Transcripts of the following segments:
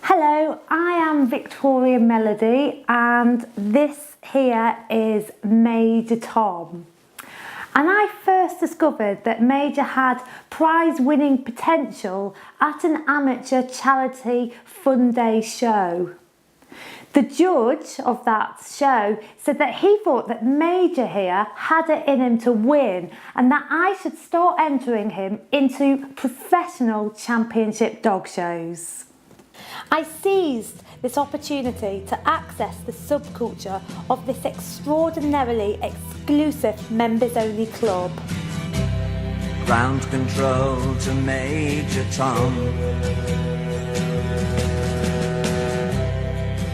Hello, I am Victoria Melody and this here is Major Tom. And I first discovered that Major had prize-winning potential at an amateur charity fun day show. The judge of that show said that he thought that Major here had it in him to win and that I should start entering him into professional championship dog shows. I seized this opportunity to access the subculture of this extraordinarily exclusive members-only club. Ground control to Major Tom.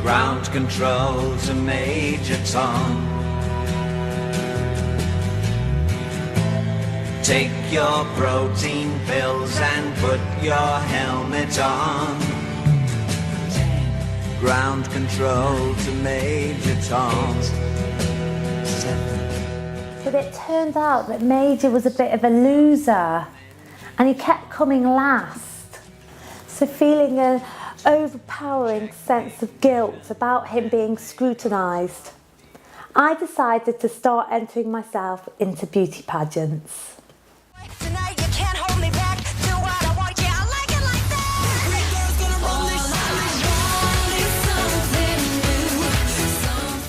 Ground control to Major Tom. Take your protein pills and put your helmet on. Ground control to Major Tom. But it turned out that Major was a bit of a loser and he kept coming last. So feeling an overpowering sense of guilt about him being scrutinised, I decided to start entering myself into beauty pageants.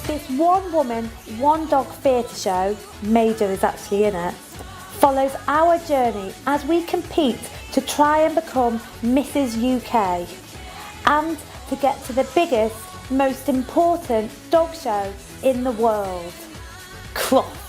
This one woman, one dog theatre show, Major is actually in it, follows our journey as we compete to try and become Mrs. UK and to get to the biggest, most important dog show in the world, Croft.